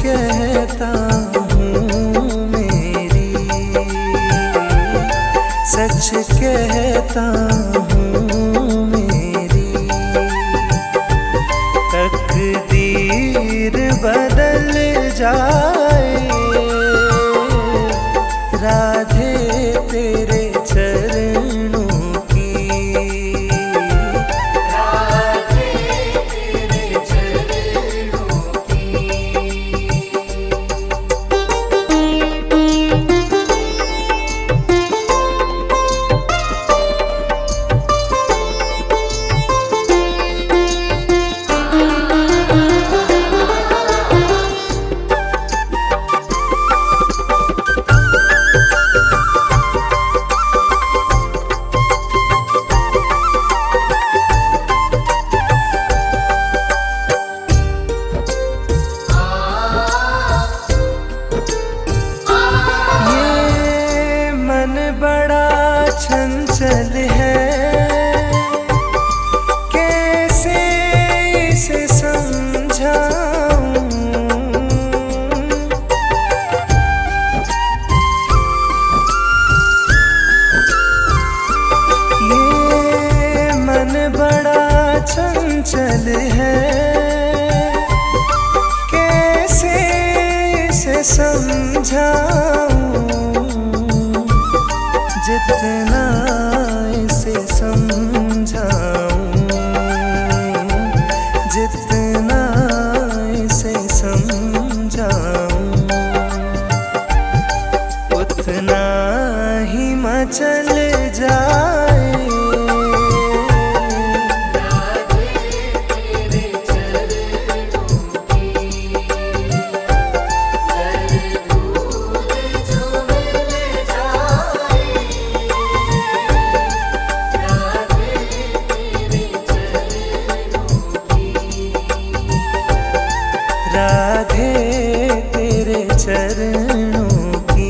कहता हूँ मेरी, सच कहता हूँ मेरी, तकदीर बदल जाए राधे तेरे चरणों की, राधे तेरे चरणों की। बड़ा चंचल है, कैसे इसे समझाऊं, ये मन बड़ा चंचल है, कैसे इसे समझाऊं, जितना इसे समझाऊं, जितना इसे समझाऊं, उतना ही मचल जाए राधे तेरे चरणों की।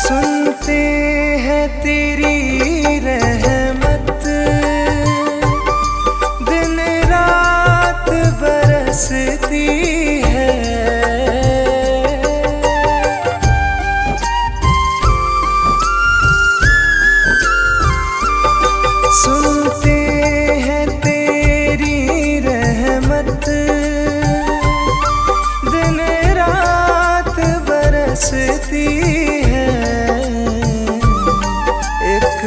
सुनते हैं तेरी रहमत, दिन रात बरसती है, सुनते हैं तेरी रहमत, दिन रात बरसती है, एक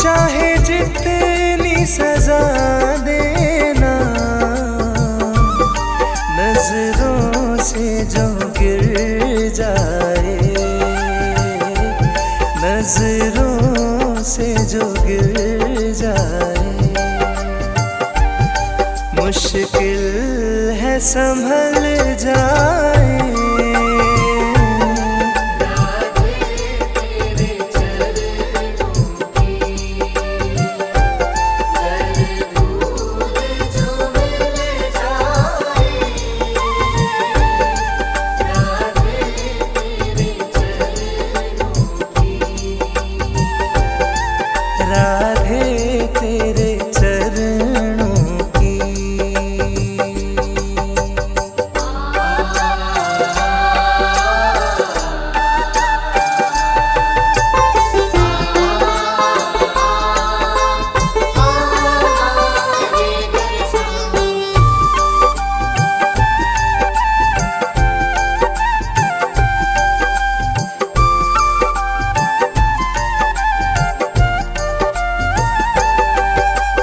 चाहे जितनी सजा देना, नजरों से जो गिर जाए, नजरों से जो गिर जाए, मुश्किल है संभल जाए। राधे तेरे चरणों की।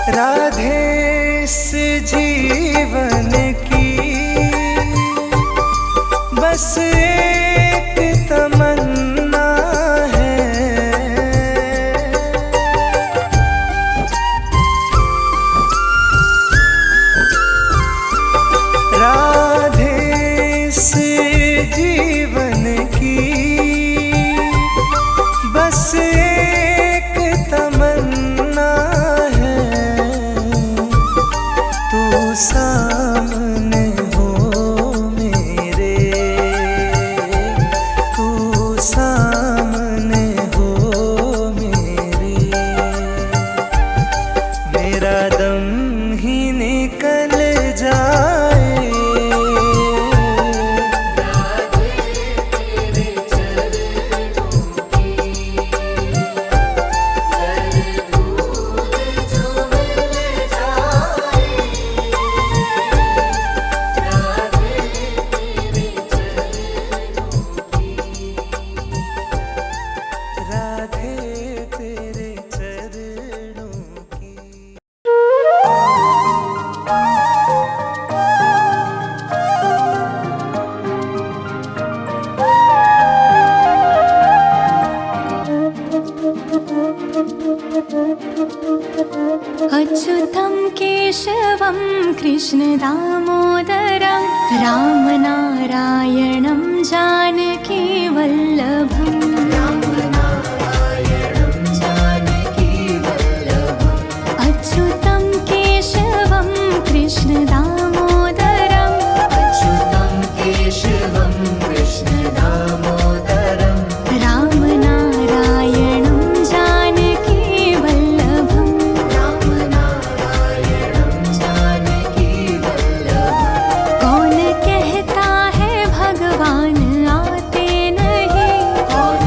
राधे इस जीवन की बस एक तमन्ना है, राधे इस जीवन की बस एक तमन्ना है, तू सामने हो मेरे, तू सामने हो मेरे, मेरा दम ही निकल जाए। राधे तेरे चरणों की। अच्युतं केशवं कृष्ण दामोदरं रामनारायणं जानकी वल्लभम्। अच्युतं केशवं कृष्ण दामोदरं, अच्युतं केशवं कृष्ण दामोदरं रामनारायणं जानकी वल्लभम्। रामनारायणं जानकी वल्लभम्। कौन कहता है भगवान आते नहीं, कौन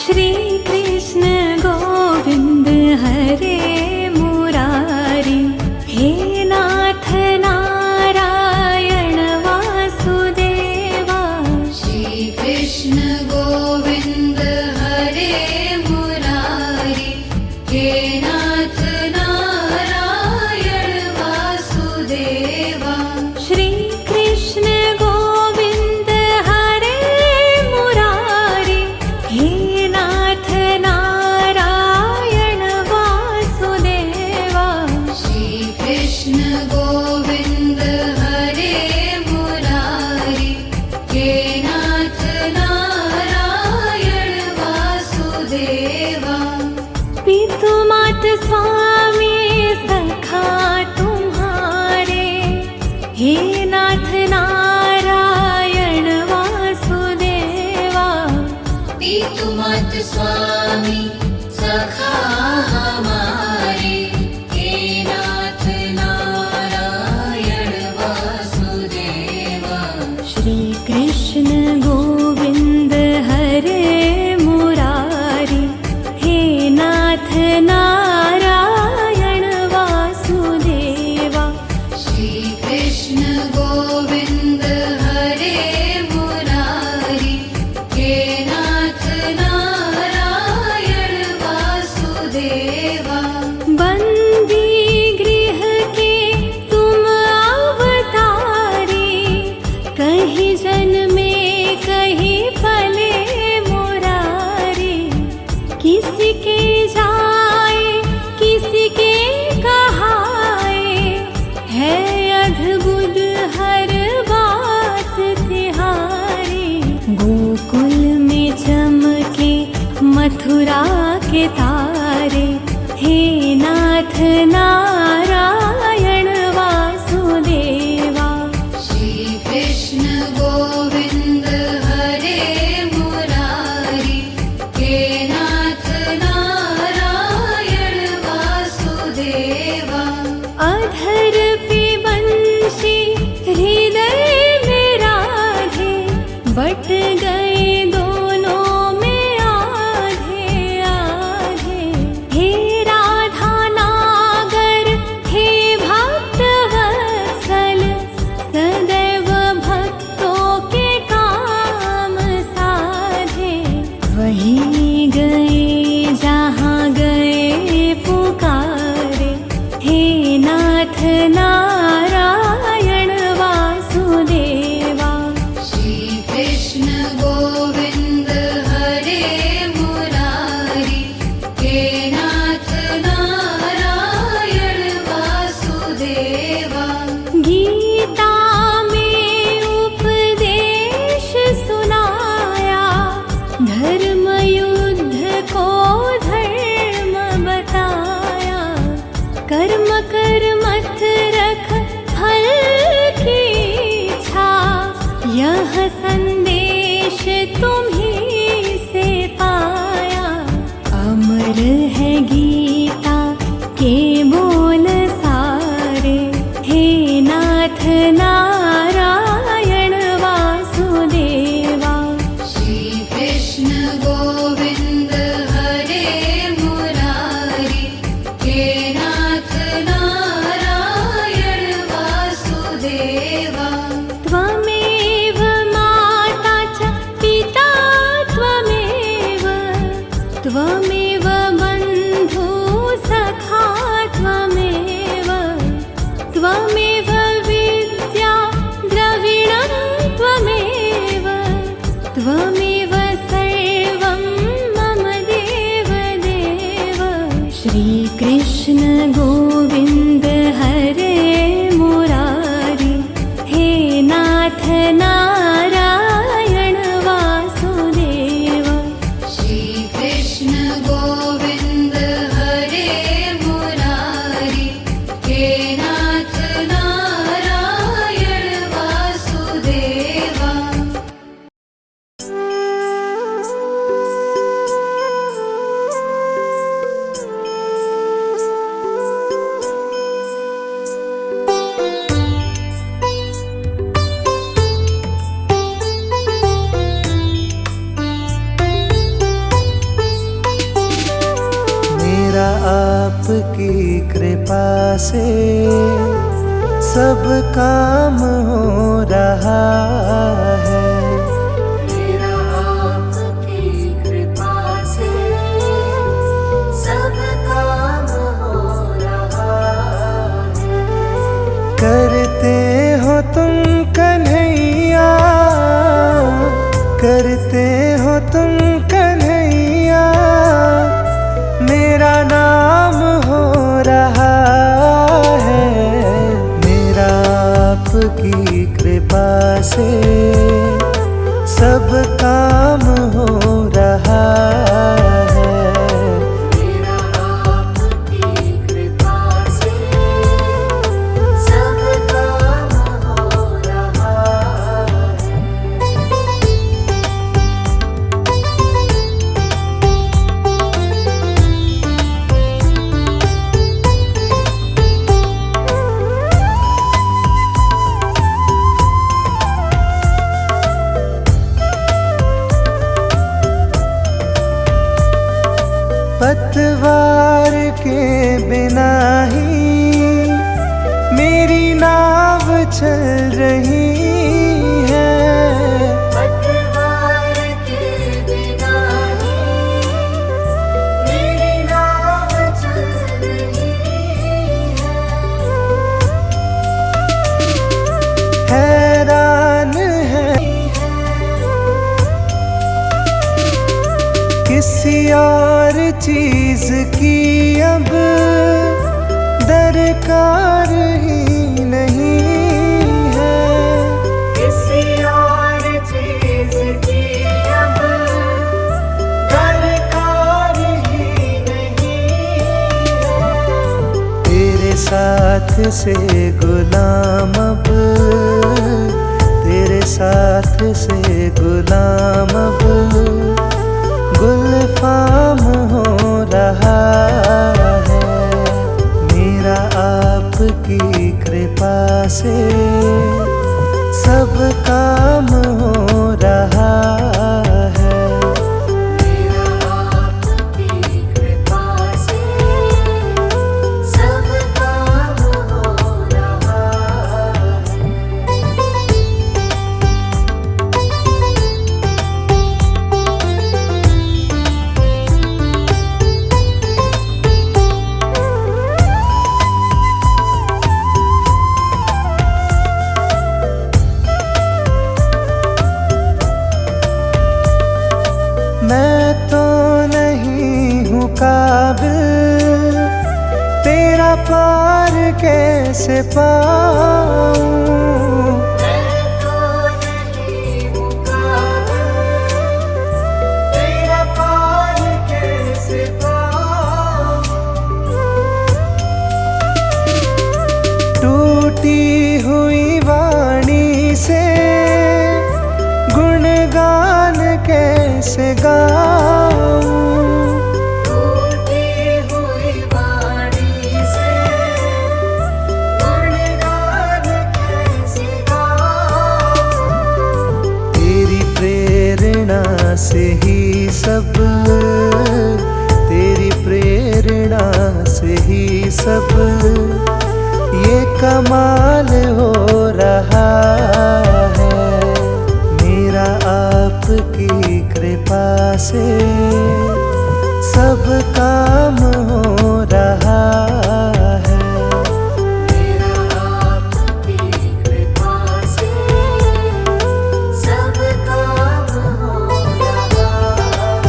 श्री कृष्ण गोविंद हरे मुरारी, हे नाथ नारायण वासुदेवा। श्री कृष्ण गोविंद हरे मुरारी, हे नाथ नारायण वासुदेवा। श्री कृष्ण गोविंद हरे मुरारी, हे नाथ नारायण वासुदेवा। श्री कृष्ण गोविंद हरे मुरारी, हे नाथ नारायण वासुदेवा। पितु मात स्वामी सखा तुम्हारे, हे नाथ नारायण वासुदेवा। पितु मात स्वामी सखा हमारे, हे नाथ नारायण वासुदेवा। श्री कृष्ण गोविंद हरे मुरारी, हे नाथ नारायण वासुदेवा। श्री कृष्ण गोविंद हरे मुरारी, हे नाथ नारायण वासुदेवा। बंदी गृह के तुम अवतारी, कहीं जन्मे कहीं पले मुरारी। किसी के जाए किसी के कहाए, है अद्भुत हर बात तिहारी। गोकुल में चमके मथुरा के तारे, हे नाथ नारायण वासुदेवा। श्री कृष्ण गोविंद हरे मुरारी, हे नाथ नारायण वासुदेवा। अधर पे बंशी हृदय में राधे, बट गए दोनों में आधे आधे। हे राधा नागर, हे भक्त वत्सल, सदैव भक्तों के काम साधे। वही गए जहाँ गए पुकारे, हे नाथ नारायण वासुदेवा। श्री कृष्ण गोविंद हरे मुरारी, हे नाथ नारायण वासुदेवा। गीता में उपदेश सुनाया, धर्म युद्ध को धर्म बताया। कर्म कर मत रख फल की इच्छा, यह संदेश तुम्हीं से पाया। अमर है गीता के बोल सारे, हे नाथ नारायण वासुदेवा। श्री कृष्ण गोविंद हरे मुरारी, हे नाथ नारायण वासुदेवा। त्वमेव माता च पिता त्वमेव, त्वमेव बन्धु सखा त्वमेव, त्वमेव विद्या द्रविणं त्वमेव, त्वमेव सर्वं मम देव देव। श्री कृष्ण गोविंद हरे मुरारी, हे नाथ नारायण वासुदेवा। श्री कृष्ण गोविंद हरे मुरारी, हे नाथ नारायण वासुदेवा। आपकी कृपा से सब काम हो रहा है। मेरा आपकी कृपा से सब काम हो रहा है। करते हो तुम कन्हैया, करते हो तुम कन्हैया, मेरा नाम हो रहा है। मेरा आपकी कृपा से सब काम हो रहा है। मेरा आपकी कृपा से सब काम हो रहा है। पतवार के बिना ही मेरी नाव चल रही है। पतवार के बिना ही मेरी नाव चल रही है। हैरान है किसी और चीज की अब दरकार ही नहीं है। किसी और चीज की अब दरकार ही नहीं है। तेरे साथ से गुलाम अब, तेरे साथ से गुलाम अब गुलफाम हो रहा है। मेरा आपकी कृपा से सब काम हो रहा है। मेरा आपकी कृपा से सब काम हो रहा है। मैं तो नहीं हूँ काबिल, तेरा पार कैसे पाऊँ। मैं तो नहीं हूँ काबिल, तेरा पार कैसे पाऊँ। टूटी हुई वाणी से गुणगान कैसे गाऊँ। टूटी हुई वाणी से गुणगान कैसे गाऊँ। तेरी प्रेरणा से ही सब, तेरी प्रेरणा से ही सब ये कमाल हो रहा है। मेरा आपकी कृपा से सब काम हो रहा है। मेरा आपकी कृपा से सब काम हो रहा है।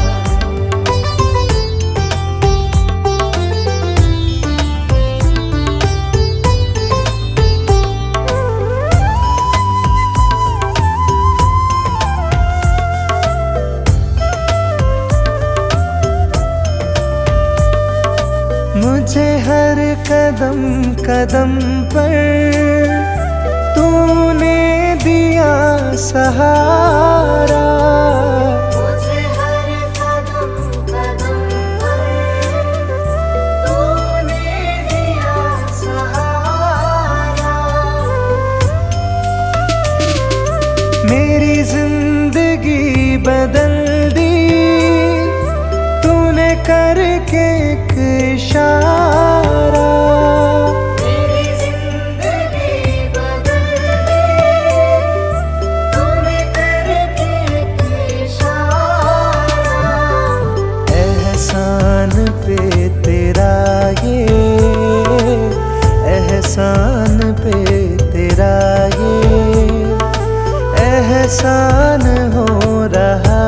मुझे हर कदम कदम पर तूने दिया सहारा। मुझे हर कदम कदम पर तूने दिया सहारा। मेरी जिंदगी बदल दी तूने करके एक इशारा। एहसान हो रहा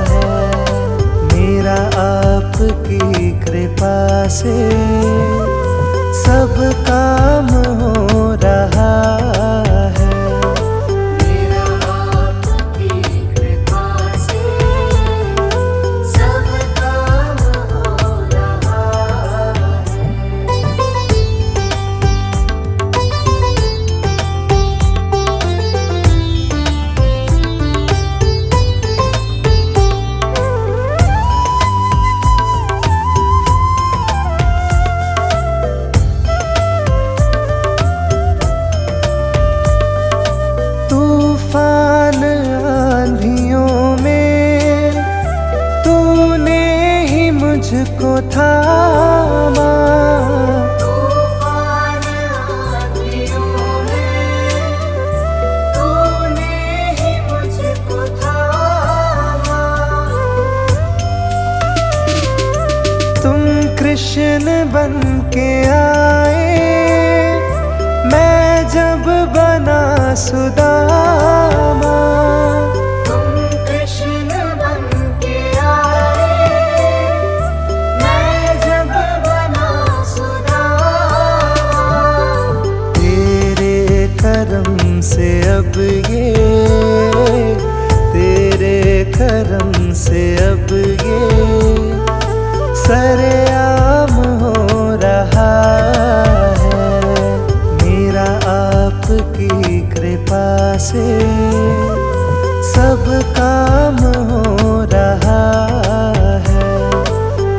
है मेरा आपकी कृपा से सब काम हो रहा है। मेरा आपकी कृपा से सब काम हो रहा है। तूफान आंधियों में तूने ही मुझको थामा, तूफान आंधियों में तूने ही मुझको थामा। तुम कृष्ण बन के आए मैं जब बना सुदामा। तुम कृष्ण बन के आए मैं जब बना सुदामा। तेरे करम से अब ये तेरे करम से अब ये सरेआम हो रहा है मेरा आपकी कृपा से सब काम हो रहा है।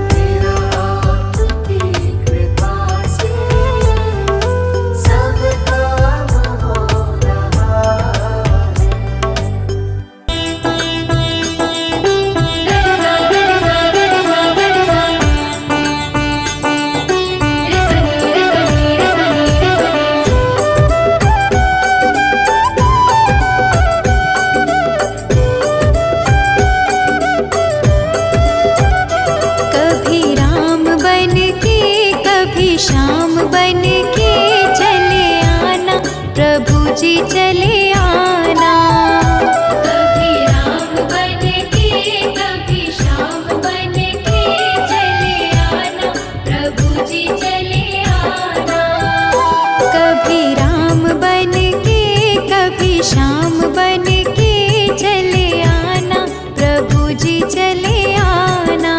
मेरा आपकी कृपा से सब काम हो रहा है। कभी राम बन के कभी श्याम बन के चले आना प्रभु जी चले आना। कभी राम बन के कभी श्याम बन के चले आना प्रभु जी चले आना। कभी राम बन के कभी श्याम बन के चले आना प्रभु जी चले आना।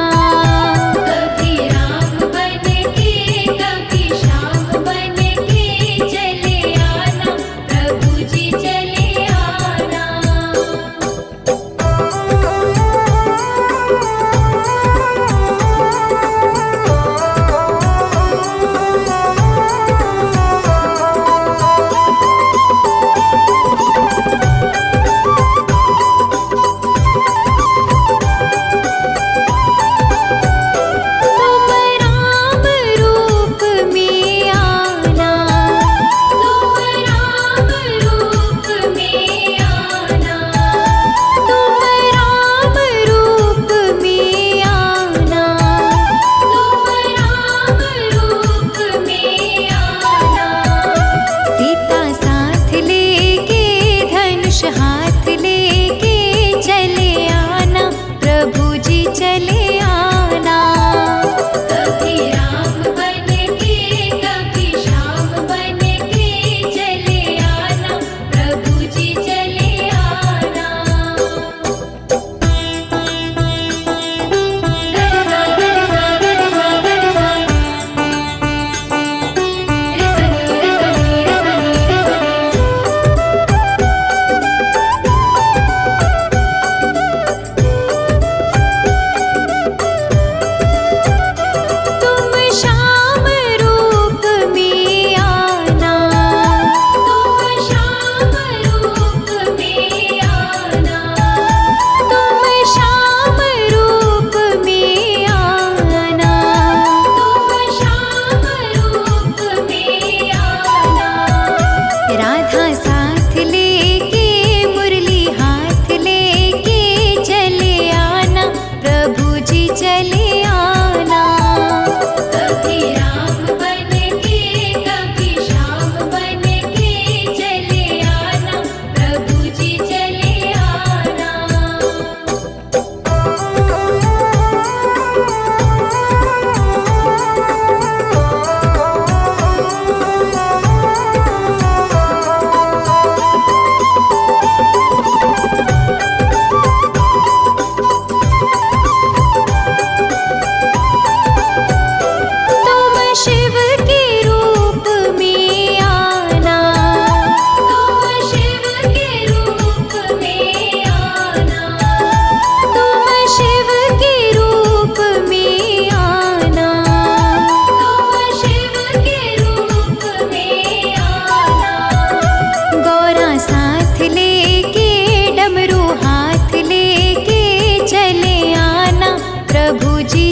कभी राम बन के कभी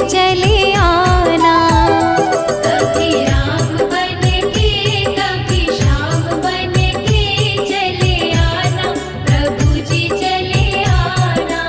चले आना। कभी राम बन के कभी श्याम बन के चले आना, प्रभु जी चले आना।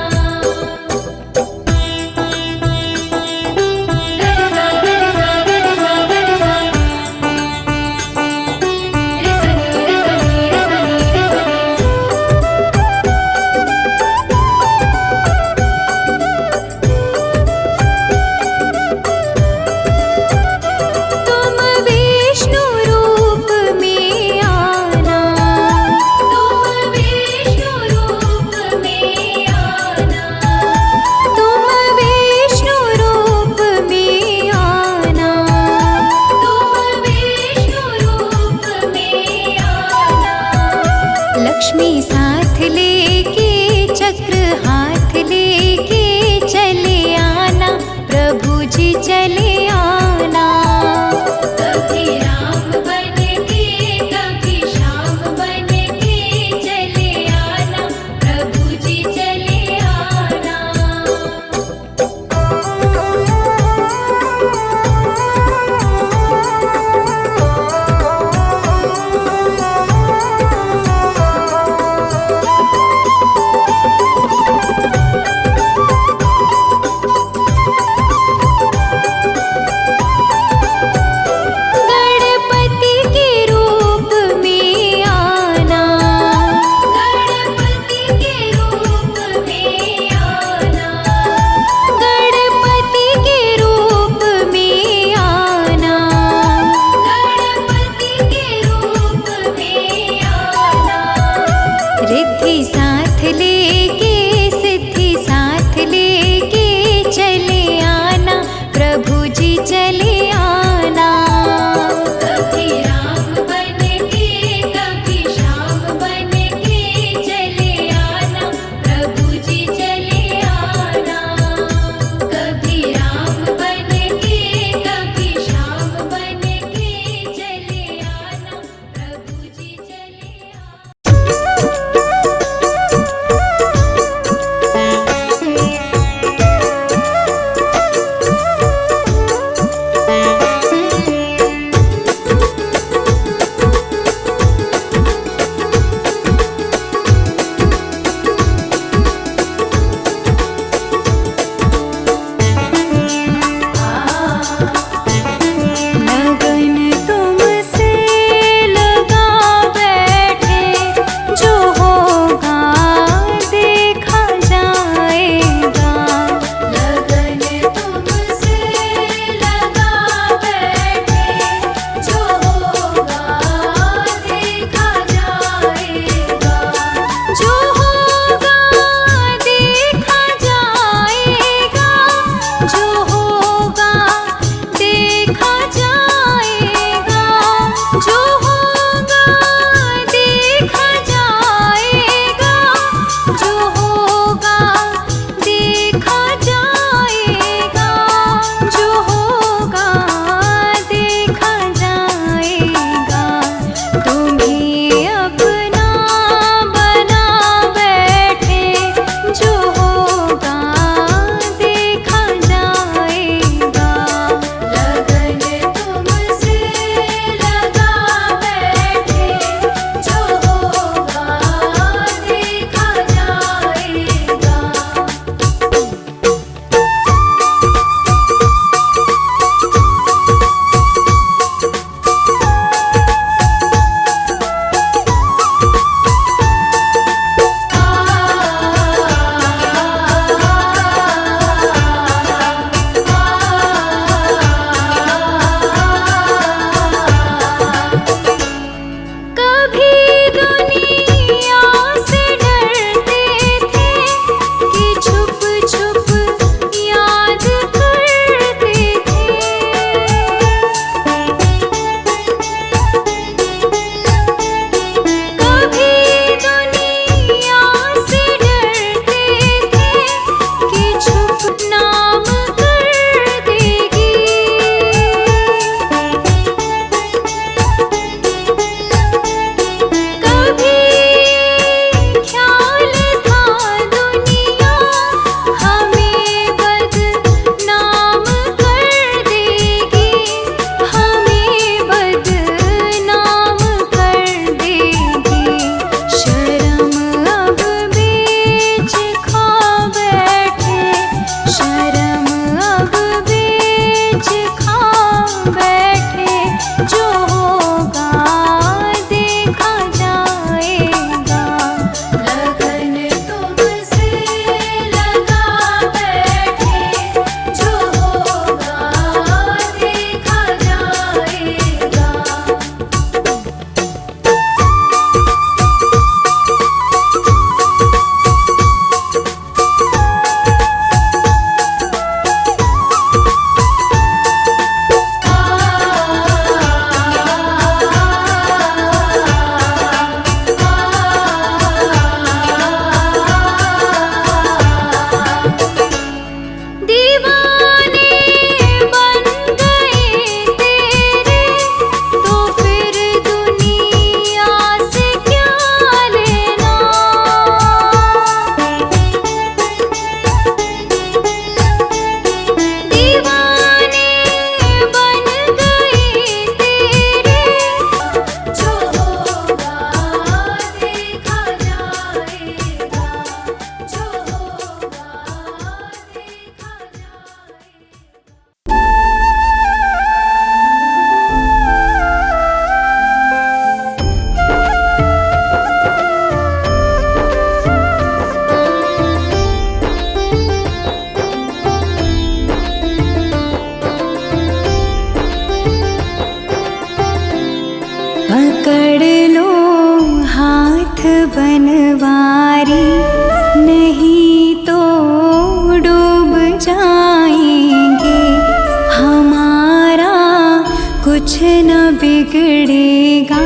कुछ न बिगड़ेगा,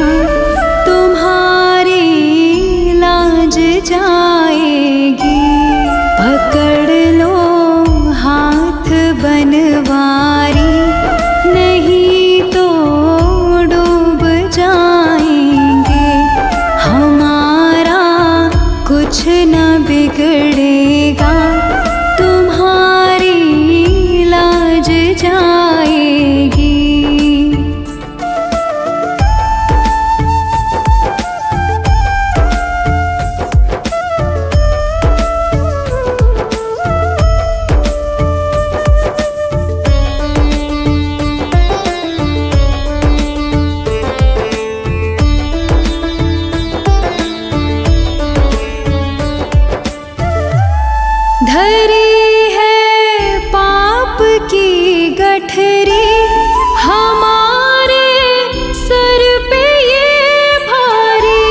तुम्हारी लाज जाएगी। पकड़ लो हाथ बनवारी, नहीं तो डूब जाएंगे। हमारा कुछ न बिगड़ेगा, तुम्हारी लाज जाएगी। धरी है पाप की गठरी, हमारे सर पे ये भारी।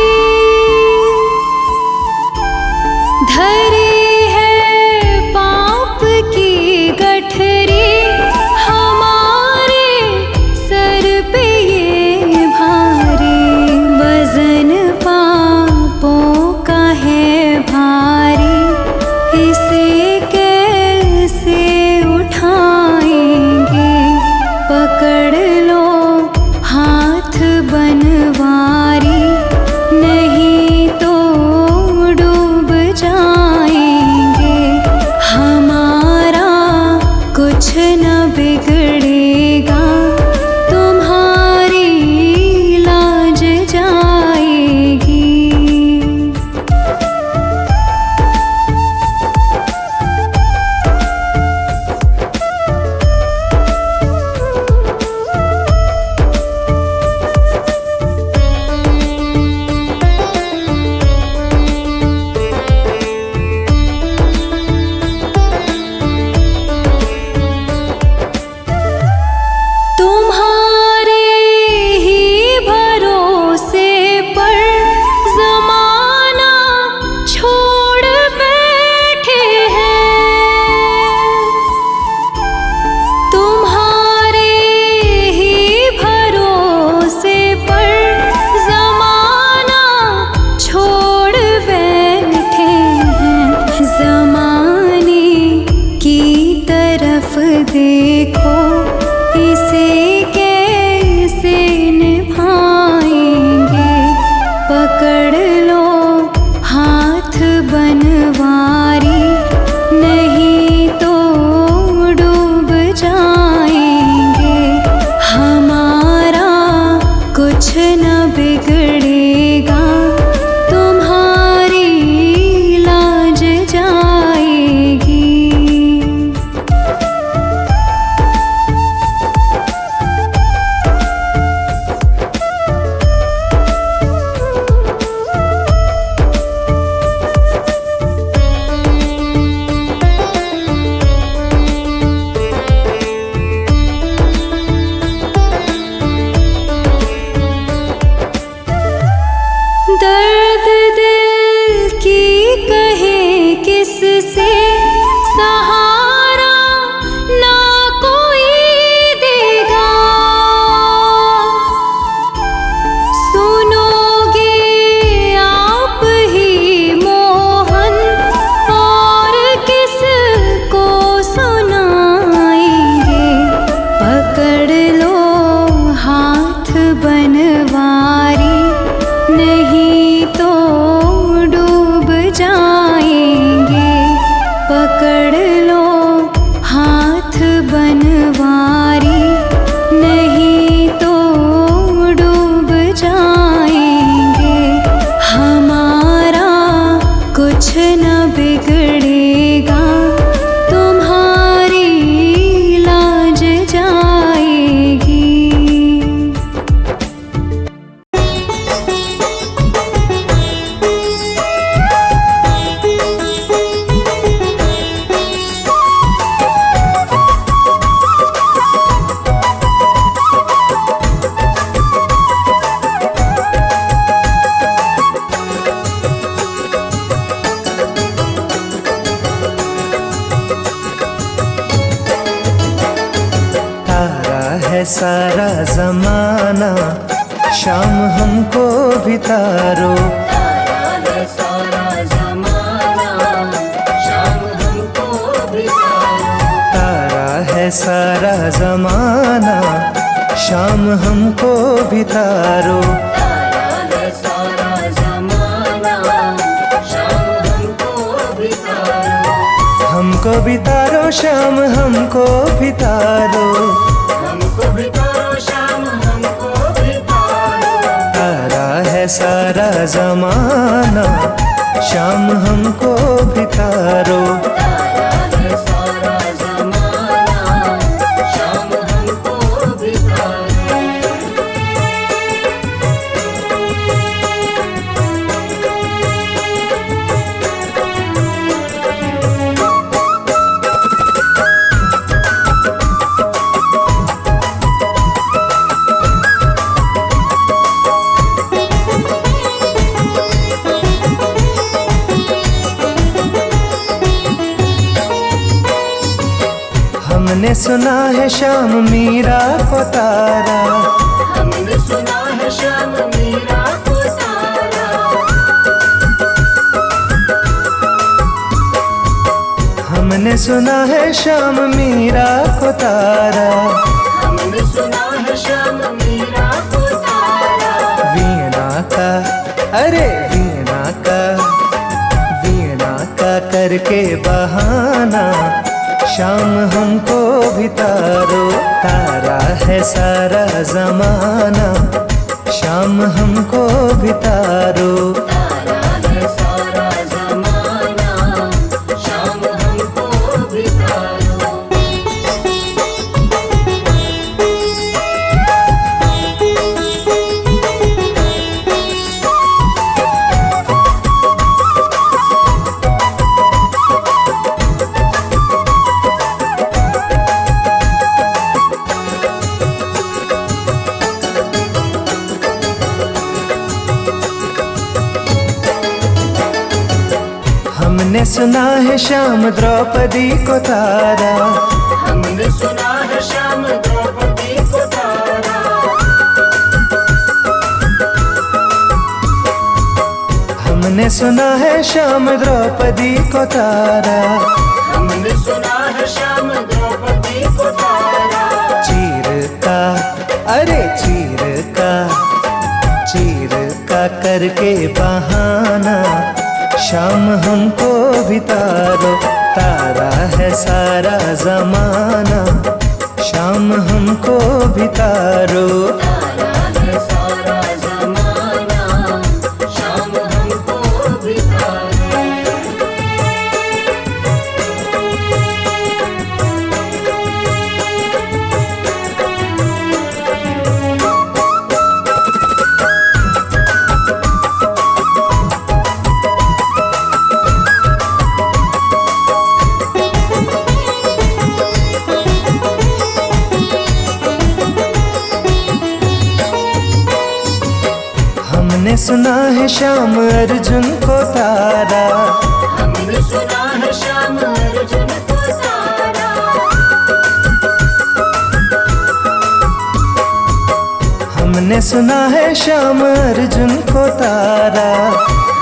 धरी है पाप की गठरी, हमारे सर पे ये भारी। वजन पापों का है भारी, इसे कैसे उठाएंगे। पकड़ लो हाथ बनवारी, नहीं तो डूब जाएंगे। हमारा कुछ न बिगड़ेगा, तुम्हारी लाज जाएगी। तुम्हारे ही भरोसे पर ज़माना छोड़ बैठे हैं। तुम्हारे ही भरोसे पर ज़माना छोड़ बैठे हैं। ज़माने की तरफ देखो, इसे कैसे निभाएंगे। पकड़ लो हाथ बनवारी, नहीं तो डूब जाएंगे। हमारा कुछ न बिगड़ेगा, तुम्हारी लाज जाएगी। है सारा जमाना, शाम हमको भी तारो। तारा है सारा जमाना, शाम हमको भी तारो। तारा है सारा जमाना, शाम हमको भी तारो। तारा है सारा जमाना, शाम हमको भी तारो। हमको भी तारो शाम हमको भी तारो। हमको भी तारो शाम हमको भी तारो। तारा है सारा जमाना, शाम हमको भी तारो। तारा है सारा जमाना, शाम हमको भी तारो। हमने सुना है शाम मीरा को तारा। हमने सुना है शाम मीरा को तारा। हमने सुना है शाम मीरा को तारा। हमने सुना है शाम मीरा को तारा। वीणा का, अरे वीणा का, वीणा का करके बहाना, शाम हमको भी तारो। तारा है सारा जमाना, शाम हमको भी तारो। तारा है सारा जमाना, शाम हमको भी तारो। हमने सुना है शाम द्रौपदी को तारा। हमने सुना है शाम द्रौपदी को तारा। हमने सुना है शाम द्रौपदी को तारा। हमने सुना है शाम द्रौपदी को तारा। चीर का, अरे चीर का, चीर का करके बहाना, शाम हमको भी तारो। तारा है सारा जमाना, शाम हमको भी तारो। तारा है सारा जमाना, शाम हमको भी तारो। हमने सुना है शाम अर्जुन को तारा। हमने सुना है शाम अर्जुन को तारा। हमने सुना है शाम अर्जुन को तारा।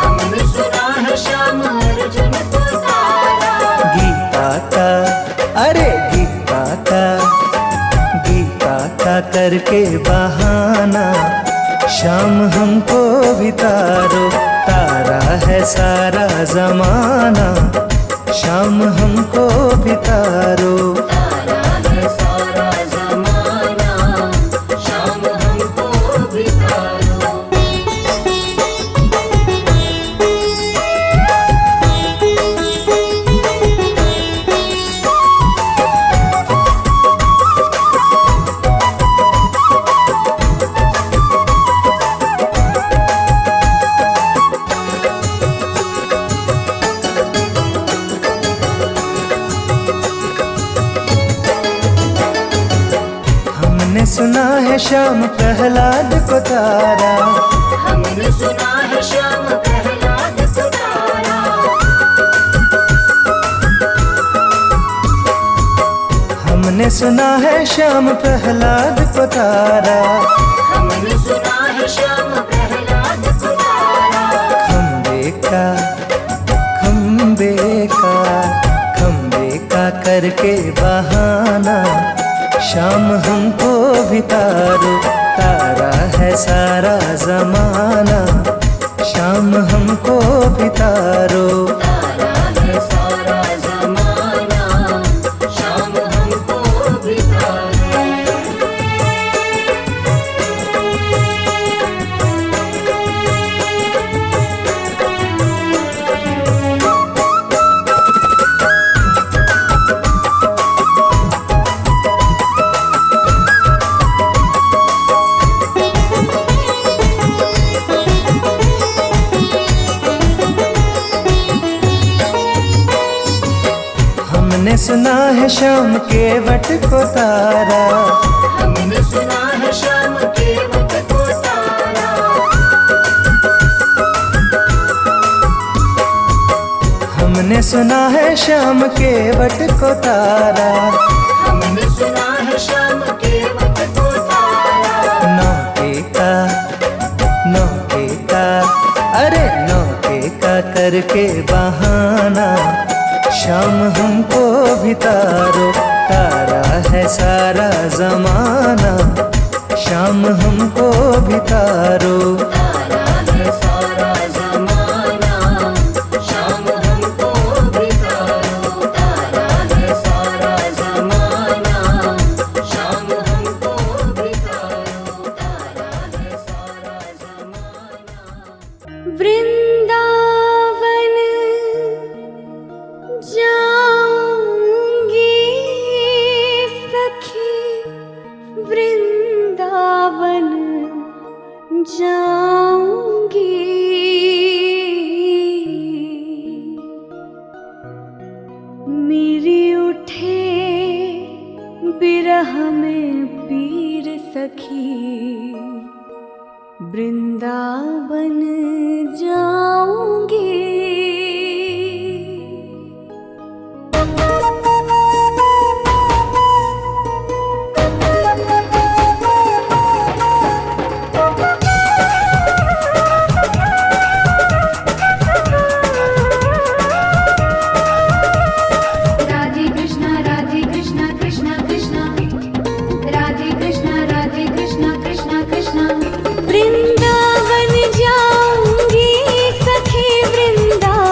हमने सुना है शाम अर्जुन को तारा। गीता का, अरे गीता का, गीता का करके बहाना, शाम हमको भी तारो। तारा है सारा जमाना, शाम हमको भी तारो। तारा है सारा जमाना, शाम हमको भी तारो। हमने सुना है शाम प्रहलाद को तारा। हमने सुना है शाम प्रहलाद को तारा। हमने हमने सुना है श्याम प्रहलाद को तारा, हमने सुना है श्याम प्रहलाद को तारा। खम्बे का करके बहाना, शाम हमको भी तारो, तारा है सारा जमाना, शाम हमको भी तारो। तारा है सारा जमाना, शाम हमको भी तारो। हमने सुना है श्याम के वट को तारा, हमने सुना है श्याम के वट को तारा। हमने सुना है श्याम के वट को तारा, हमने सुना है श्याम के वट को तारा। नौके का अरे नौके का करके बहाना, शाम हमको भी तारो, तारा है सारा जमाना, शाम हमको भी तारो। तारा है सारा जमाना, शाम हमको भी तारो। तारा है सारा जमाना, शाम हमको भी तारो। तारा है सारा जमाना। वृंदावन जाऊंगी सखी, वृंदावन जाऊंगी। मेरी उठे बिरह में पीर सखी, वृंदावन जाऊंगी। राधे कृष्णा कृष्णा कृष्णा, राधे कृष्णा कृष्णा कृष्णा। वृंदावन जाऊंगी सखी, वृंदावन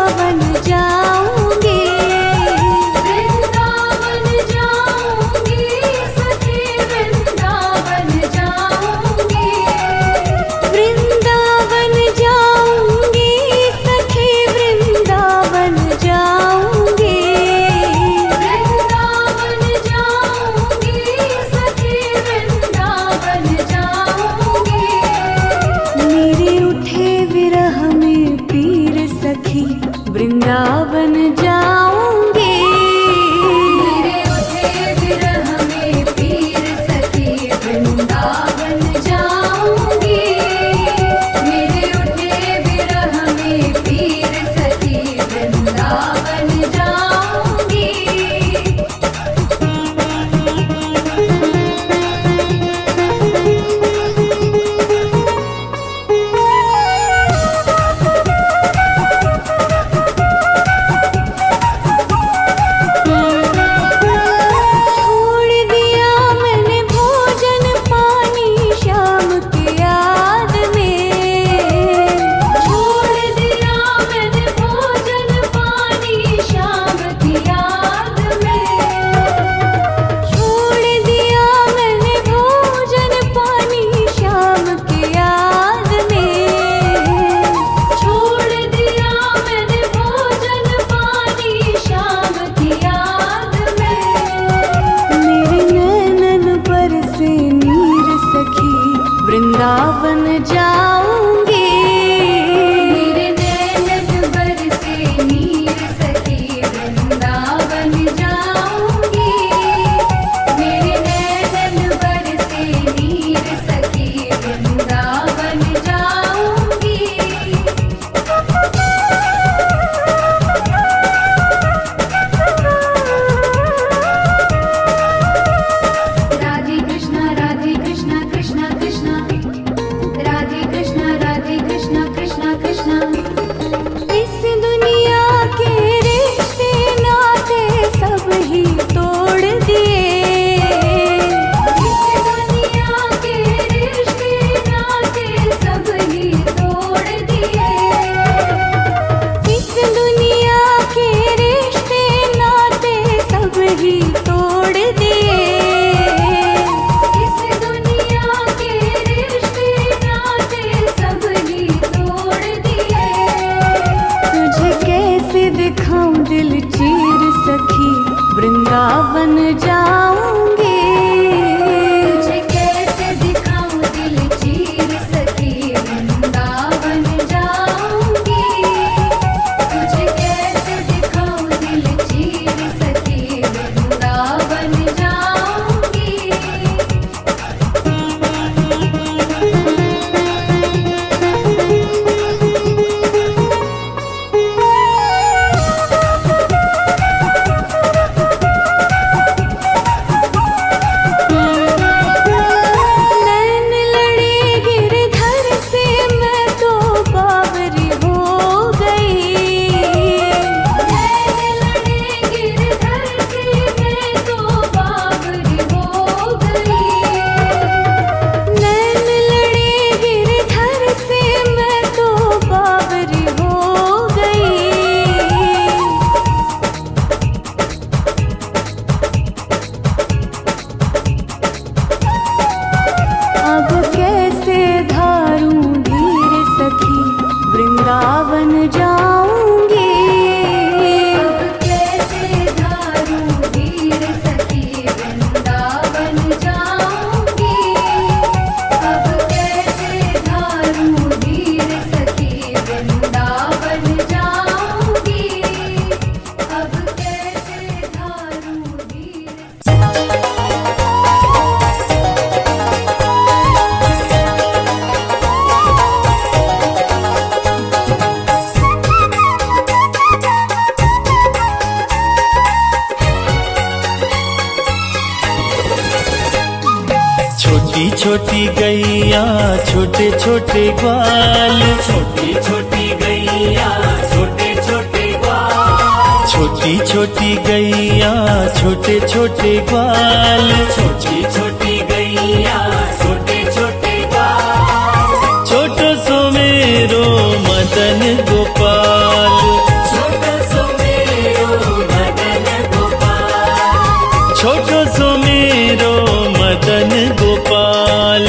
बन जाऊंगी। अब कैसे धारूं वीर सखी वृंदावन जाऊंगी। अब कैसे धारूं वीर सखी वृंदावन जाऊंगी। अब कैसे धारूं वीर छोटी छोटी गैया छोटे छोटे ग्वाल, छोटी छोटी गैया छोटे छोटे ग्वाल, छोटी छोटी गैया छोटे छोटे ग्वाल, छोटी छोटी गैया छोटे छोटे ग्वाल, छोटो सो मेरो मदन गोपाल, छोटो सो मेरो मदन गोपाल, छोटो सो मेरो मदन गोपाल।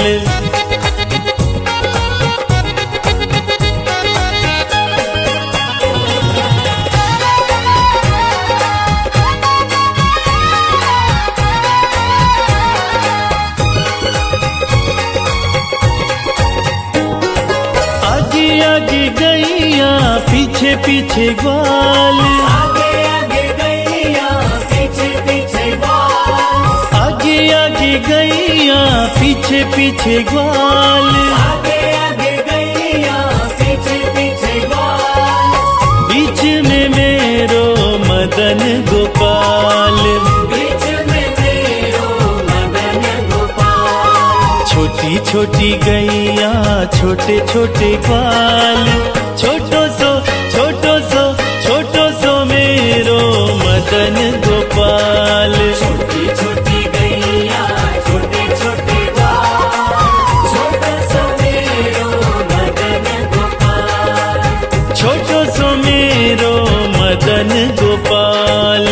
आगे आगे गैया पीछे पीछे ग्वाल, आगे आगे गैया पीछे पीछे ग्वाल, आगे आगे गैया पीछे पीछे ग्वाल, आगे आगे गैया पीछे पीछे ग्वाल, बीच में मेरो मदन गोपाल, बीच में मेरो मदन गोपाल, छोटी छोटी गैया छोटे छोटे ग्वाल, छोटो सो मेरो मदन गोपाल। छोटी छोटी गैया छोटे छोटे ग्वाल, छोटो सो मेरो मदन गोपाल, छोटो सो मेरो मदन गोपाल।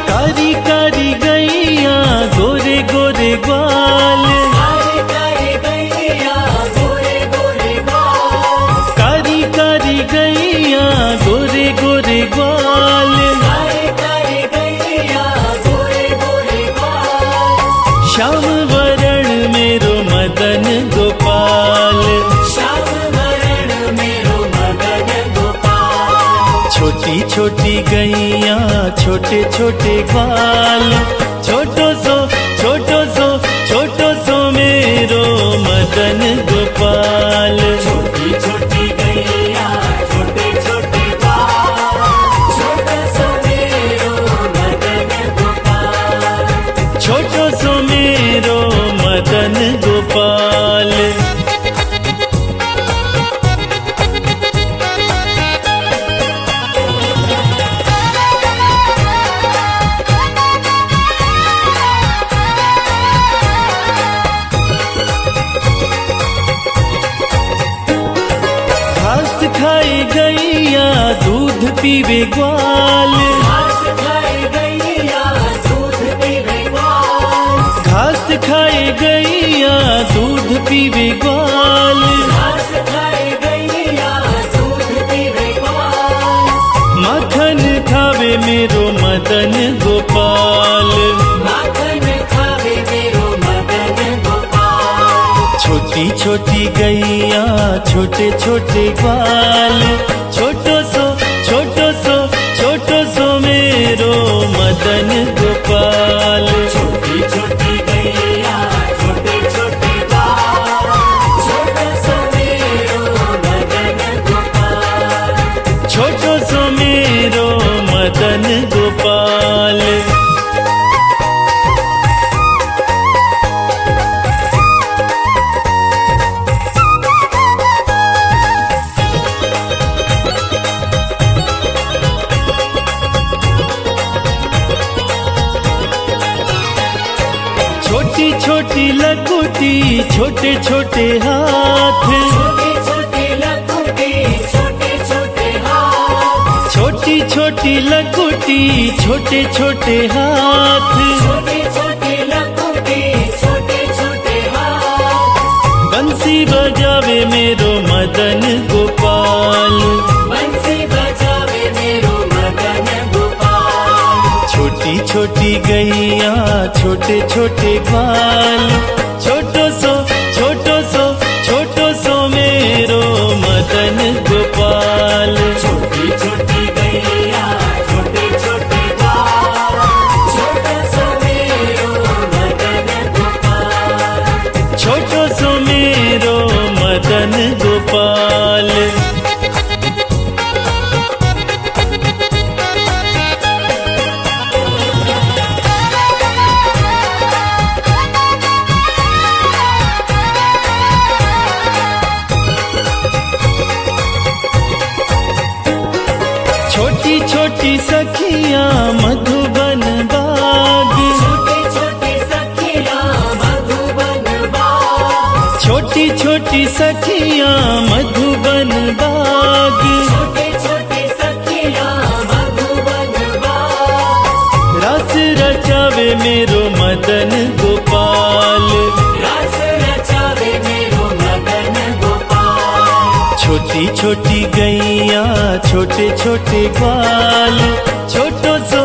कारी कारी गैया गोरे गोरे ग्वाल, कारी कारी गैया गोरे गोरे ग्वाल, कारी कारी गैया गोरे गोरे ग्वाल, कारी कारी गैया गोरे गोरे ग्वाल, श्याम वरण मेरो मदन गोपाल, श्याम वरण मेरो मदन गोपाल, छोटी छोटी गैया छोटे छोटे ग्वाल, छोटो सो मेरो मदन गोपाल, छोटी छोटी गैया छोटे छोटे ग्वाल, छोटो सो मेरो मदन गोपाल, छोटो सो मेरो मदन गोपाल। घास खाए गैया दूध पीवे ग्वाल, घास खाए गैया दूध पीवे ग्वाल, घास खाए गैया दूध पीवे ग्वाल, घास खाए गैया दूध पीवे ग्वाल, माखन खावे मेरो मदन गोपाल, माखन खावे मेरो मदन गोपाल, छोटी छोटी गैया छोटे छोटे ग्वाल, छोटो सो मेरो मदन गोपाल, छोटी छोटी गैया छोटे छोटे ग्वाल, छोटो सो मेरो मदन गोपाल, छोटो सो मेरो मदन गोपाल। छोटी छोटी लकुटी छोटे छोटे हाथ, छोटे छोटे छोटी लकुटी छोटे छोटे हाथ, छोटे छोटे लकुटी छोटे छोटे हाथ, बंसी बजावे मेरो मदन गोपाल, बंसी बजावे मेरो मदन गोपाल। छोटी छोटी गैया छोटे छोटे ग्वाल, छोटो सो मेरो मदन गोपाल। छोटी छोटी गैया छोटे छोटे ग्वाल, छोटा सा मेरो मदन गोपाल। छोटो सो मेरो मदन गोपाल। छोटी छोटी सखियां मधुबन बाग, छोटी छोटी सखियां मधुबन बाग, छोटी छोटी सखियां मधुबन बाग, छोटी छोटी सखियां मधुबन बाग। रास रचावे मेरो मदन गोपाल, रास रचावे मेरो मदन गोपाल। छोटी छोटी गैया छोटे छोटे ग्वाल, छोटो सो